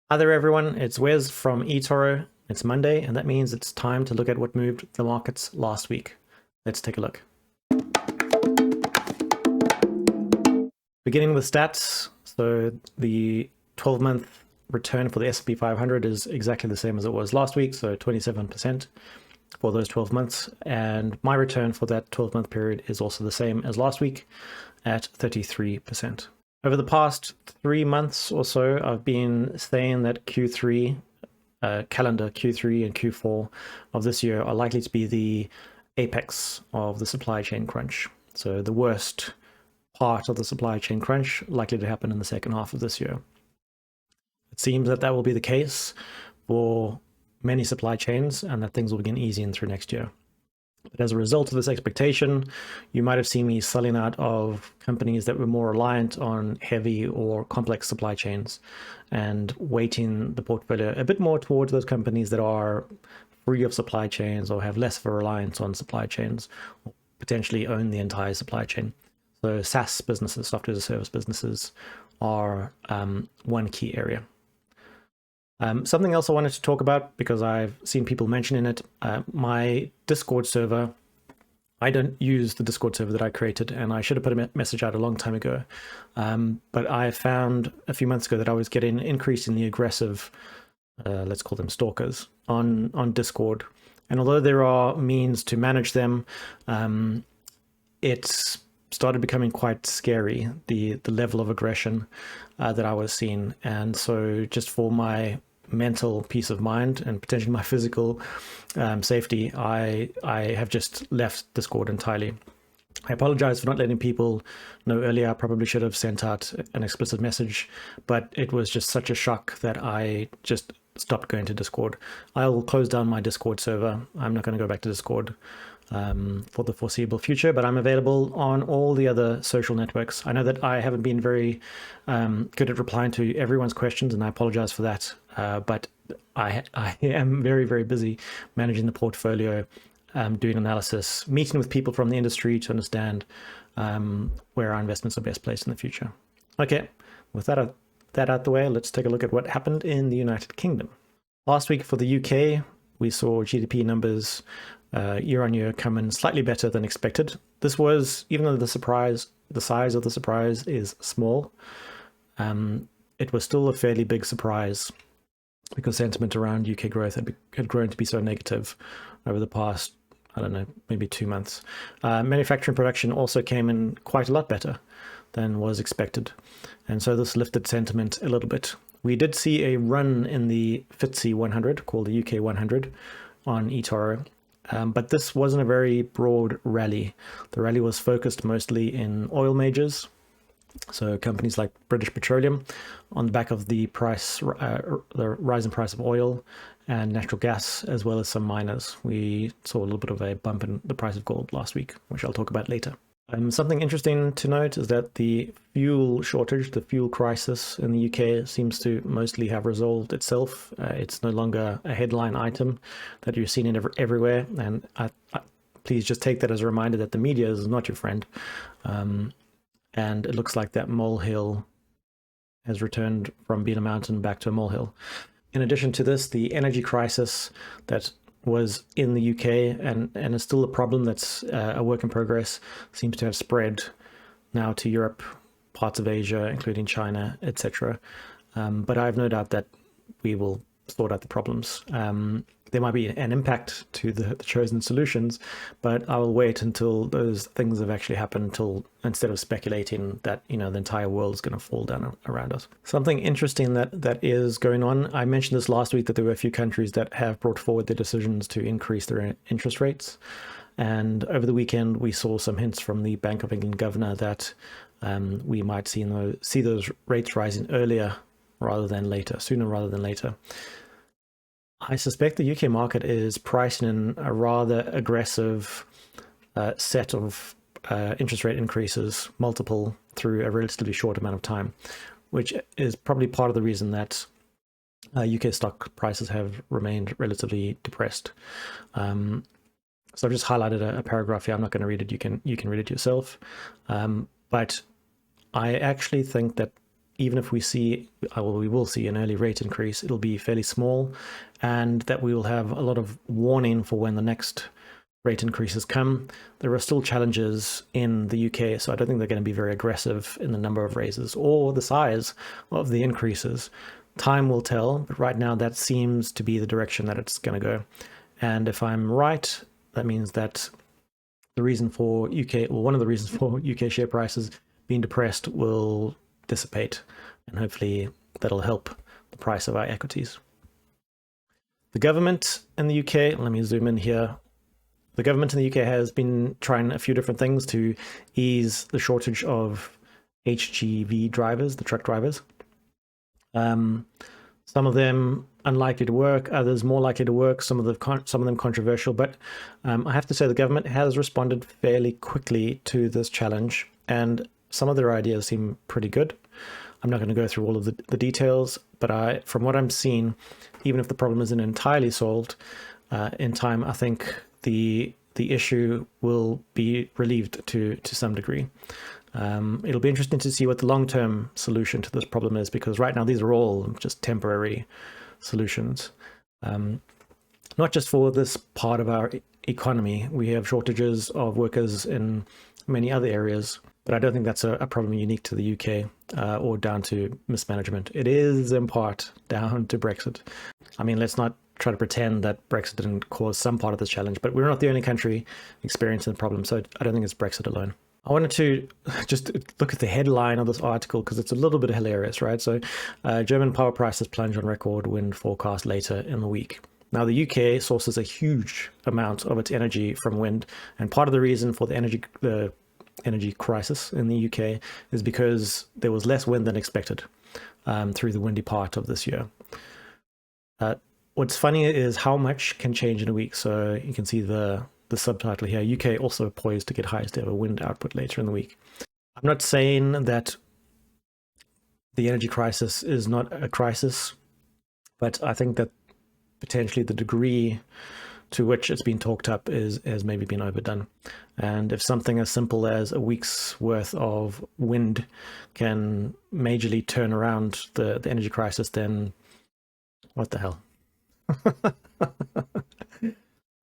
Hi there everyone, it's Wes from eToro. It's Monday and that means it's time to look at what moved the markets last week. Let's take a look. Beginning with stats, so the 12-month return for the S&P 500 is exactly the same as it was last week, so 27% for those 12 months. And my return for that 12-month period is also the same as last week at 33%. Over the past 3 months or so, I've been saying that Q3, calendar Q3 and Q4 of this year are likely to be the apex of the supply chain crunch. So the worst part of the supply chain crunch likely to happen in the second half of this year. It seems that that will be the case for many supply chains and that things will begin easing through next year. But as a result of this expectation, you might have seen me selling out of companies that were more reliant on heavy or complex supply chains and weighting the portfolio a bit more towards those companies that are free of supply chains or have less of a reliance on supply chains, or potentially own the entire supply chain. So SaaS businesses, software as a service businesses, are one key area. Something else I wanted to talk about, because I've seen people mentioning it, my Discord server, I don't use the Discord server that I created, and I should have put a message out a long time ago. But I found a few months ago that I was getting increasingly aggressive, let's call them stalkers, on Discord. And although there are means to manage them, it's started becoming quite scary, the level of aggression that I was seeing. And so just for my mental peace of mind and potentially my physical safety, I have just left Discord entirely. I apologize for not letting people know earlier. I probably should have sent out an explicit message, but it was just such a shock that I just stopped going to Discord. I'll close down my Discord server. I'm not going to go back to Discord for the foreseeable future, but I'm available on all the other social networks. I know that I haven't been very good at replying to everyone's questions, and I apologize for that. But I am very, very busy managing the portfolio, doing analysis, meeting with people from the industry to understand where our investments are best placed in the future. Okay, with that out the way, let's take a look at what happened in the United Kingdom. Last week for the UK, we saw GDP numbers year on year come in slightly better than expected. This was, even though the size of the surprise is small, it was still a fairly big surprise because sentiment around UK growth had grown to be so negative over the past, I don't know, maybe 2 months. Manufacturing production also came in quite a lot better than was expected. And so this lifted sentiment a little bit. We did see a run in the FTSE 100, called the UK 100, on eToro. But this wasn't a very broad rally. The rally was focused mostly in oil majors, so companies like British Petroleum, on the back of the rise in price of oil and natural gas, as well as some miners. We saw a little bit of a bump in the price of gold last week, which I'll talk about later. Something interesting to note is that the fuel shortage, the fuel crisis in the UK seems to mostly have resolved itself. It's no longer a headline item that you're seeing everywhere. And please just take that as a reminder that the media is not your friend. And it looks like that molehill has returned from being a mountain back to a molehill. In addition to this, the energy crisis that was in the UK and is still a problem that's a work in progress, seems to have spread now to Europe, parts of Asia, including China, etc. But I have no doubt that we will sort out the problems. There might be an impact to the chosen solutions, but I will wait until those things have actually happened, instead of speculating that the entire world is going to fall down around us. Something interesting that is going on, I mentioned this last week, that there were a few countries that have brought forward their decisions to increase their interest rates. And over the weekend, we saw some hints from the Bank of England governor that we might see those rates rising sooner rather than later. I suspect the UK market is pricing in a rather aggressive set of interest rate increases, multiple, through a relatively short amount of time, which is probably part of the reason that UK stock prices have remained relatively depressed. So I've just highlighted a paragraph here. I'm not going to read it. You can read it yourself. But I actually think that even if we see, well, we will see an early rate increase, it'll be fairly small, and that we will have a lot of warning for when the next rate increases come. There are still challenges in the UK, so I don't think they're going to be very aggressive in the number of raises or the size of the increases. Time will tell, but right now that seems to be the direction that it's going to go. And if I'm right, that means that the reason for UK, or one of the reasons for UK share prices being depressed will dissipate, and hopefully that'll help the price of our equities. The government in the UK, let me zoom in here. The government in the UK has been trying a few different things to ease the shortage of HGV drivers, the truck drivers. Some of them unlikely to work, others more likely to work, some of them controversial, but I have to say the government has responded fairly quickly to this challenge, and some of their ideas seem pretty good. I'm not going to go through all of the details, but from what I'm seeing, even if the problem isn't entirely solved in time, I think the issue will be relieved to some degree. It'll be interesting to see what the long-term solution to this problem is, because right now these are all just temporary solutions. Not just for this part of our economy. We have shortages of workers in many other areas, but I don't think that's a problem unique to the UK or down to mismanagement. It is in part down to Brexit. I mean, let's not try to pretend that Brexit didn't cause some part of this challenge, but we're not the only country experiencing the problem, so I don't think it's Brexit alone. I wanted to just look at the headline of this article because it's a little bit hilarious, right? So German power prices plunge on record wind forecast later in the week. Now, the UK sources a huge amount of its energy from wind, and part of the reason for the energy crisis in the UK is because there was less wind than expected through the windy part of this year. What's funny is how much can change in a week. So you can see the subtitle here, UK also poised to get highest ever wind output later in the week. I'm not saying that the energy crisis is not a crisis, but I think that potentially the degree to which it's been talked up has maybe been overdone. And if something as simple as a week's worth of wind can majorly turn around the energy crisis, then what the hell?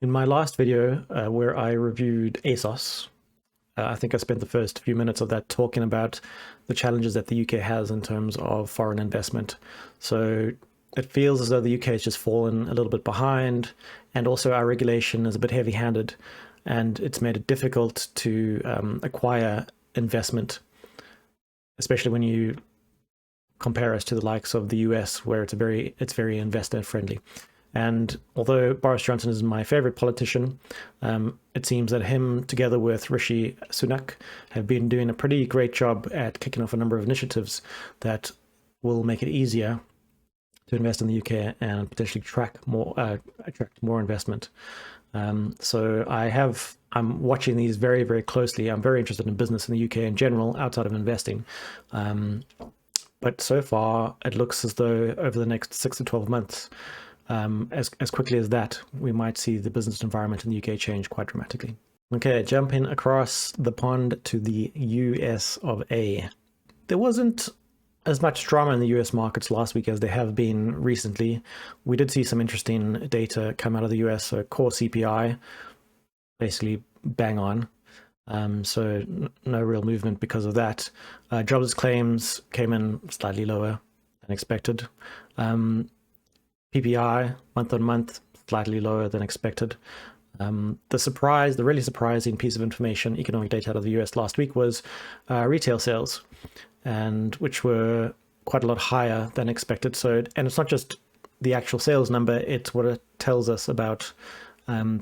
In my last video where I reviewed ASOS, I think I spent the first few minutes of that talking about the challenges that the UK has in terms of foreign investment. So it feels as though the UK has just fallen a little bit behind, and also our regulation is a bit heavy-handed, and it's made it difficult to acquire investment, especially when you compare us to the likes of the US, where it's very investor-friendly. And although Boris Johnson is my favorite politician, it seems that him, together with Rishi Sunak, have been doing a pretty great job at kicking off a number of initiatives that will make it easier to invest in the UK and potentially attract more investment. So I'm watching these very, very closely. I'm very interested in business in the UK in general, outside of investing. But so far, it looks as though over the next 6 to 12 months, as quickly as that, we might see the business environment in the UK change quite dramatically. Okay, jumping across the pond to the US of A. There wasn't as much drama in the US markets last week as there have been recently. We did see some interesting data come out of the US, so core CPI, basically bang on. So no real movement because of that. Jobs claims came in slightly lower than expected. PPI month on month, slightly lower than expected. The really surprising piece of information, economic data out of the US last week, was retail sales, and which were quite a lot higher than expected. So, and it's not just the actual sales number, it's what it tells us about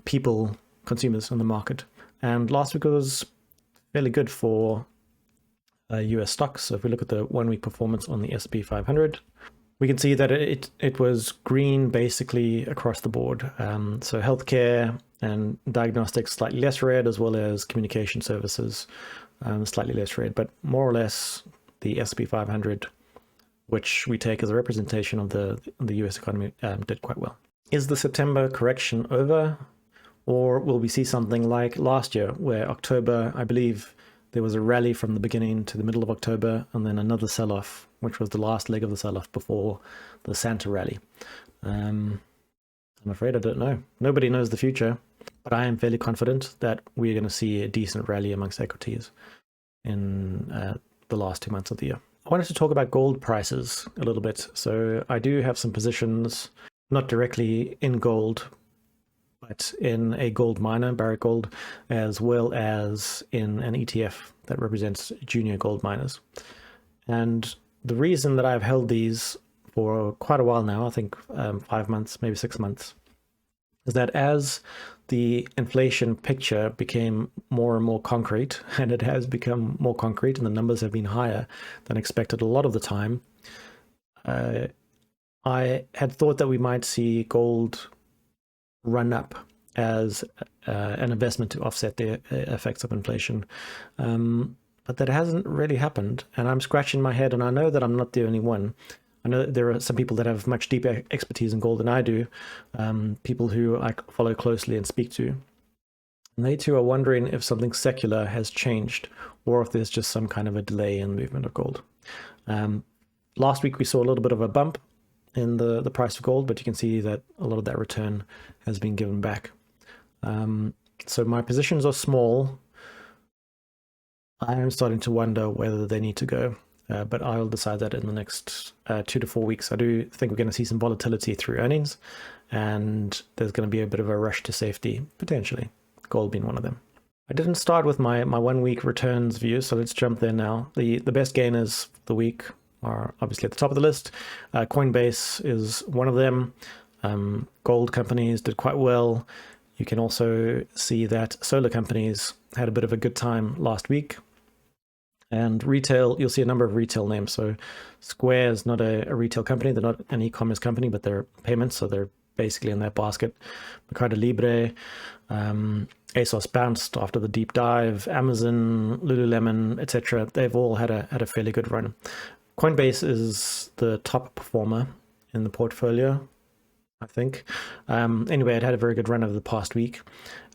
people, consumers in the market. And last week was fairly good for US stocks. So if we look at the 1 week performance on the S&P 500, we can see that it was green basically across the board. So healthcare and diagnostics slightly less red, as well as communication services slightly less red, but more or less the S&P 500, which we take as a representation of the US economy, did quite well. Is the September correction over? Or will we see something like last year, where October, I believe there was a rally from the beginning to the middle of October, and then another sell-off which was the last leg of the sell-off before the Santa rally. I'm afraid I don't know. Nobody knows the future, but I am fairly confident that we're going to see a decent rally amongst equities in the last 2 months of the year. I wanted to talk about gold prices a little bit. So I do have some positions, not directly in gold, but in a gold miner, Barrick Gold, as well as in an ETF that represents junior gold miners. And the reason that I've held these for quite a while now, I think 5 months, maybe 6 months, is that as the inflation picture became more and more concrete, and it has become more concrete, and the numbers have been higher than expected a lot of the time, I had thought that we might see gold run up as an investment to offset the effects of inflation. But that hasn't really happened, and I'm scratching my head, and I know that I'm not the only one. I know that there are some people that have much deeper expertise in gold than I do, people who I follow closely and speak to. And they too are wondering if something secular has changed, or if there's just some kind of a delay in the movement of gold. Last week we saw a little bit of a bump in the price of gold, but you can see that a lot of that return has been given back. So my positions are small. I am starting to wonder whether they need to go, but I'll decide that in the next 2 to 4 weeks. I do think we're going to see some volatility through earnings, and there's going to be a bit of a rush to safety, potentially, gold being one of them. I didn't start with my 1 week returns view, so let's jump there now. The best gainers for the week are obviously at the top of the list. Coinbase is one of them. Gold companies did quite well. You can also see that solar companies had a bit of a good time last week. And retail, you'll see a number of retail names. So Square is not a retail company. They're not an e-commerce company, but they're payments. So they're basically in that basket. Mercado Libre, ASOS bounced after the deep dive, Amazon, Lululemon, etc. They've all had a fairly good run. Coinbase is the top performer in the portfolio, I think. Anyway, it had a very good run over the past week.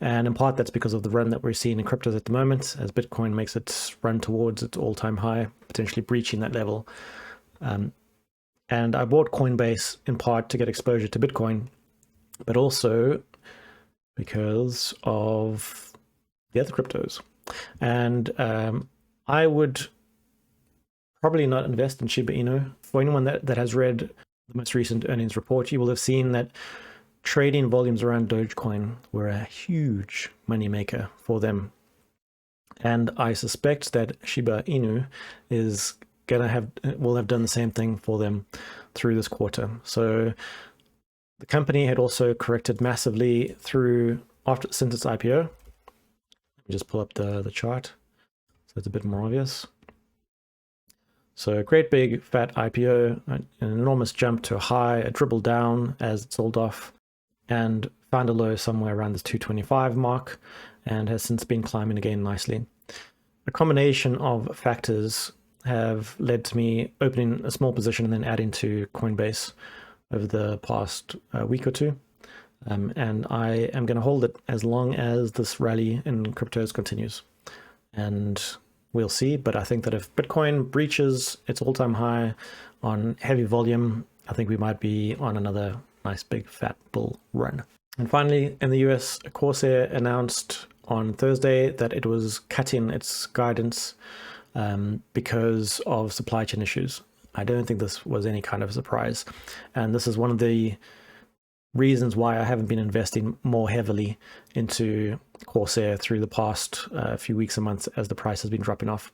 And in part, that's because of the run that we're seeing in cryptos at the moment, as Bitcoin makes its run towards its all-time high, potentially breaching that level. And I bought Coinbase in part to get exposure to Bitcoin, but also because of the other cryptos. And I would probably not invest in Shiba Inu. For anyone that has read the most recent earnings report, you will have seen that trading volumes around Dogecoin were a huge moneymaker for them. And I suspect that Shiba Inu will have done the same thing for them through this quarter. So the company had also corrected massively since its IPO. Let me just pull up the chart so it's a bit more obvious. So a great big fat IPO, an enormous jump to a high, a dribble down as it sold off, and found a low somewhere around this 225 mark, and has since been climbing again nicely. A combination of factors have led to me opening a small position and then adding to Coinbase over the past week or two. And I am going to hold it as long as this rally in cryptos continues. And we'll see, but I think that if Bitcoin breaches its all-time high on heavy volume, I think we might be on another nice big fat bull run. And finally, in the US, Corsair announced on Thursday that it was cutting its guidance because of supply chain issues. I don't think this was any kind of surprise. And this is one of the reasons why I haven't been investing more heavily into Corsair through the past few weeks and months as the price has been dropping off.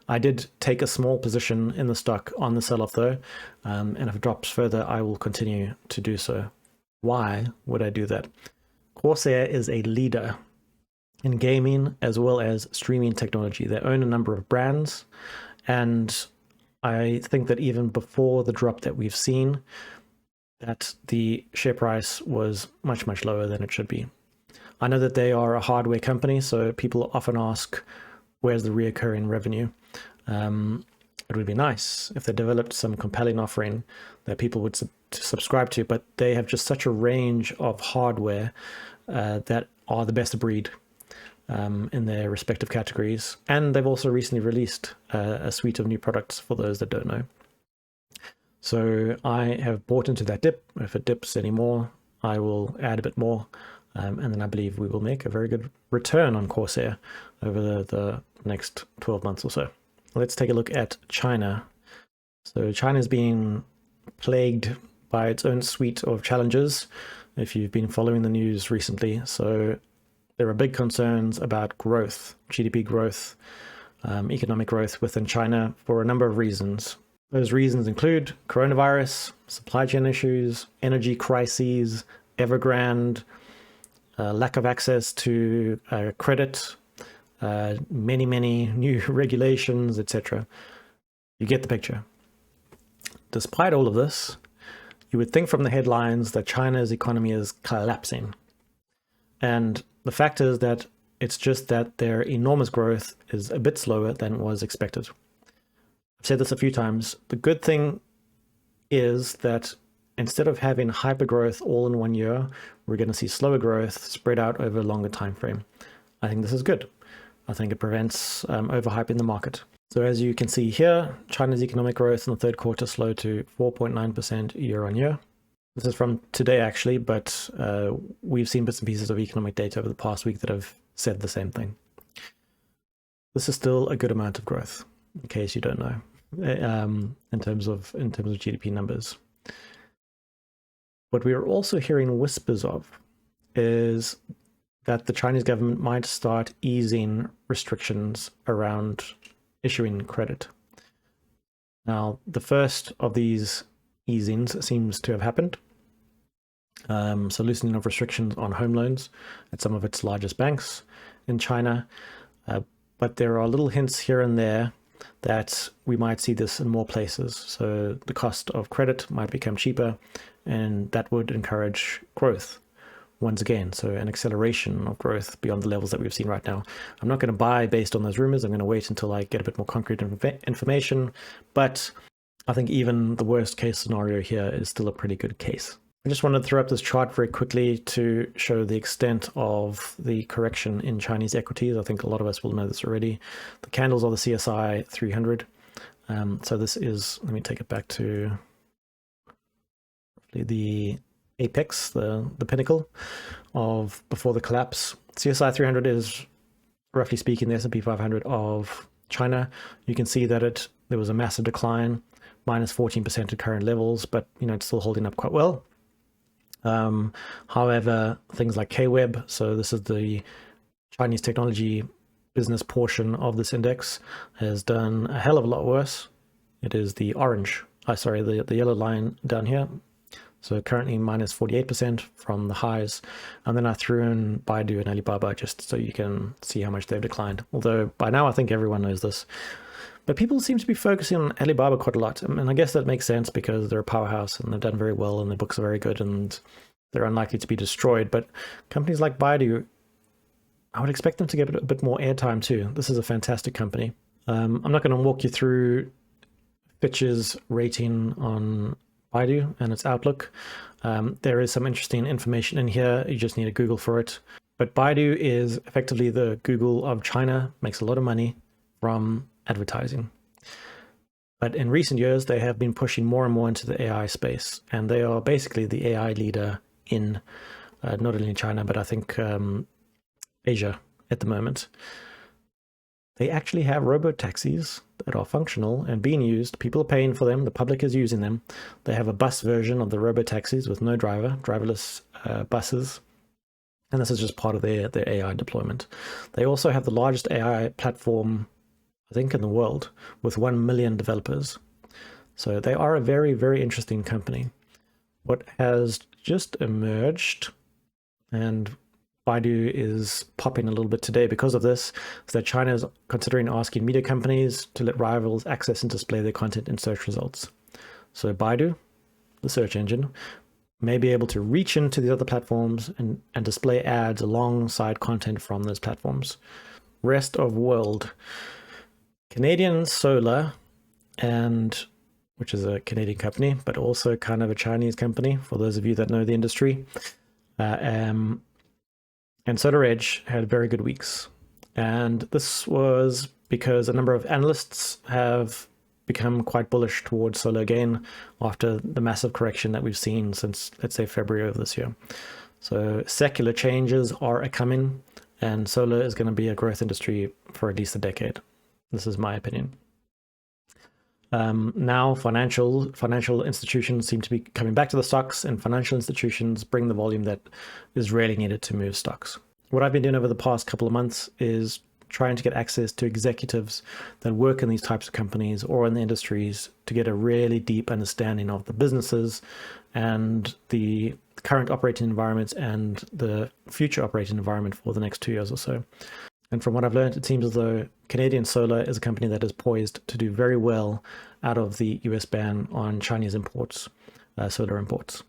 I did take a small position in the stock on the sell-off though, and if it drops further, I will continue to do so. Why would I do that? Corsair is a leader in gaming as well as streaming technology. They own a number of brands, and I think that even before the drop that we've seen, that the share price was much, much lower than it should be. I know that they are a hardware company, so people often ask, where's the reoccurring revenue? It would be nice if they developed some compelling offering that people would subscribe to, but they have just such a range of hardware that are the best of breed in their respective categories. And they've also recently released a suite of new products for those that don't know. So I have bought into that dip. If it dips anymore, I will add a bit more. And then I believe we will make a very good return on Corsair over the next 12 months or so. Let's take a look at China. So China's been plagued by its own suite of challenges, if you've been following the news recently. So there are big concerns about growth, GDP growth, economic growth within China for a number of reasons. Those reasons include coronavirus, supply chain issues, energy crises, Evergrande, lack of access to credit, many new regulations, etc. You get the picture. Despite all of this, you would think from the headlines that China's economy is collapsing. And the fact is that it's just that their enormous growth is a bit slower than was expected. I've said this a few times. The good thing is that instead of having hypergrowth all in 1 year, we're going to see slower growth spread out over a longer time frame. I think this is good. I think it prevents overhyping the market. So as you can see here, China's economic growth in the third quarter slowed to 4.9% year on year. This is from today, actually, but we've seen bits and pieces of economic data over the past week that have said the same thing. This is still a good amount of growth, in case you don't know, in terms of GDP numbers. What we are also hearing whispers of is that the Chinese government might start easing restrictions around issuing credit. Now, the first of these easings seems to have happened. So loosening of restrictions on home loans at some of its largest banks in China. But there are little hints here and there that we might see this in more places. So the cost of credit might become cheaper, and that would encourage growth once again. So an acceleration of growth beyond the levels that we've seen right now. I'm not going to buy based on those rumors. I'm going to wait until I get a bit more concrete information. But I think even the worst case scenario here is still a pretty good case. I just wanted to throw up this chart very quickly to show the extent of the correction in Chinese equities. I think a lot of us will know this already. The candles are the CSI 300. So this is, let me take it back to the apex, the pinnacle of before the collapse. CSI 300 is, roughly speaking, the S&P 500 of China. You can see that there was a massive decline, minus 14% at current levels, but it's still holding up quite well. However, things like KWeb, so this is the Chinese technology business portion of this index, has done a hell of a lot worse. It is the orange, the yellow line down here. So currently minus 48% from the highs. And then I threw in BIDU and Alibaba just so you can see how much they've declined. Although by now I think everyone knows this. But people seem to be focusing on Alibaba quite a lot. And I guess that makes sense because they're a powerhouse and they've done very well and their books are very good and they're unlikely to be destroyed. But companies like BIDU, I would expect them to get a bit more airtime too. This is a fantastic company. I'm not going to walk you through Fitch's rating on BIDU and its outlook. There is some interesting information in here. You just need to Google for it. But BIDU is effectively the Google of China, makes a lot of money from advertising. But in recent years, they have been pushing more and more into the AI space. And they are basically the AI leader in not only China, but I think Asia at the moment. They actually have robo-taxis that are functional and being used. People are paying for them. The public is using them. They have a bus version of the robo-taxis with no driver, driverless buses. And this is just part of their AI deployment. They also have the largest AI platform, I think, in the world with 1 million developers. So they are a very, very interesting company. What has just emerged, and BIDU is popping a little bit today because of this, is that China is considering asking media companies to let rivals access and display their content in search results. So BIDU, the search engine, may be able to reach into these other platforms and display ads alongside content from those platforms. Rest of world. Canadian Solar, which is a Canadian company, but also kind of a Chinese company, for those of you that know the industry, and SolarEdge had very good weeks. And this was because a number of analysts have become quite bullish towards solar again after the massive correction that we've seen since, let's say, February of this year. So secular changes are coming, and solar is going to be a growth industry for at least a decade. This is my opinion. Now financial institutions seem to be coming back to the stocks, and financial institutions bring the volume that is really needed to move stocks. What I've been doing over the past couple of months is trying to get access to executives that work in these types of companies or in the industries to get a really deep understanding of the businesses and the current operating environments and the future operating environment for the next 2 years or so. And from what I've learned, it seems as though Canadian Solar is a company that is poised to do very well out of the US ban on Chinese imports, solar imports.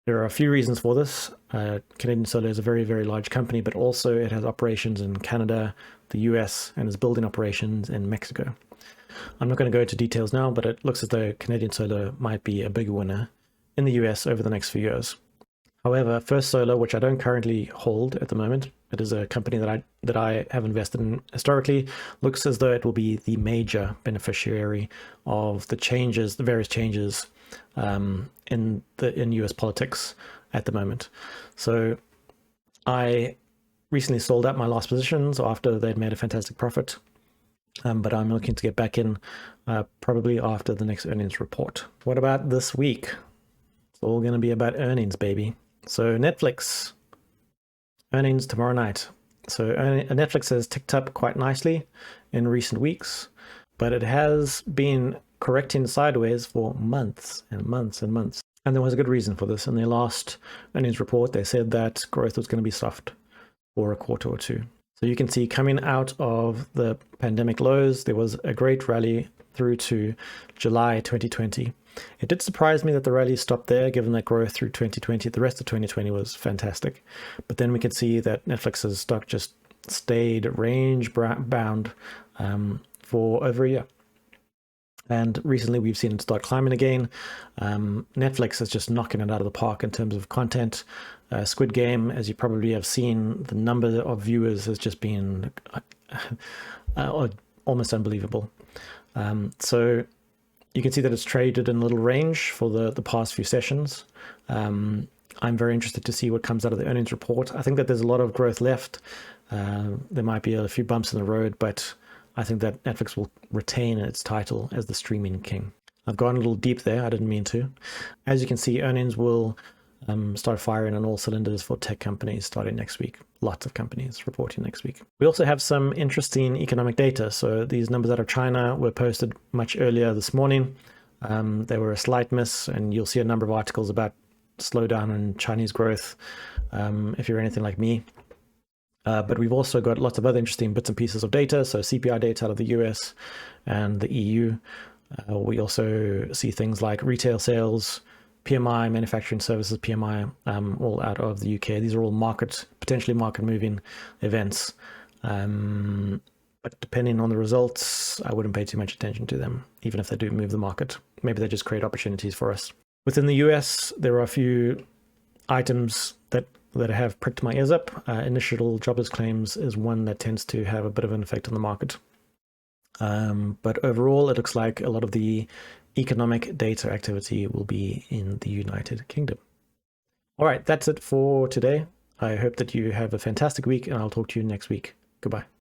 There are a few reasons for this. Canadian Solar is a very, very large company, but also it has operations in Canada, the US, and is building operations in Mexico. I'm not going to go into details now, but it looks as though Canadian Solar might be a big winner in the US over the next few years. However, First Solar, which I don't currently hold at the moment, it is a company that I have invested in historically, looks as though it will be the major beneficiary of the various changes in US politics at the moment. So I recently sold out my last positions after they'd made a fantastic profit, but I'm looking to get back in probably after the next earnings report. What about this week? It's all going to be about earnings, baby. So Netflix, earnings tomorrow night. So Netflix has ticked up quite nicely in recent weeks, but it has been correcting sideways for months and months and months. And there was a good reason for this. In their last earnings report, they said that growth was going to be soft for a quarter or two. So you can see coming out of the pandemic lows, there was a great rally through to July 2020. It did surprise me that the rally stopped there, given that growth through 2020. The rest of 2020 was fantastic. But then we could see that Netflix's stock just stayed range bound for over a year. And recently we've seen it start climbing again. Netflix is just knocking it out of the park in terms of content. Squid Game, as you probably have seen, the number of viewers has just been almost unbelievable. So you can see that it's traded in a little range for the past few sessions. I'm very interested to see what comes out of the earnings report. I think that there's a lot of growth left. There might be a few bumps in the road, but I think that Netflix will retain its title as the streaming king. I've gone a little deep there. I didn't mean to. As you can see, earnings will start firing on all cylinders for tech companies starting next week. Lots of companies reporting next week. We also have some interesting economic data. So these numbers out of China were posted much earlier this morning. They were a slight miss, and you'll see a number of articles about slowdown in Chinese growth if you're anything like me. But we've also got lots of other interesting bits and pieces of data. So CPI data out of the US and the EU. We also see things like retail sales, PMI, manufacturing services PMI, all out of the UK. These are all potentially market moving events. But depending on the results, I wouldn't pay too much attention to them, even if they do move the market. Maybe they just create opportunities for us. Within the US, there are a few items that have pricked my ears up. Initial jobless claims is one that tends to have a bit of an effect on the market. But overall, it looks like a lot of the economic data activity will be in the United Kingdom. All right, that's it for today. I hope that you have a fantastic week, and I'll talk to you next week. Goodbye.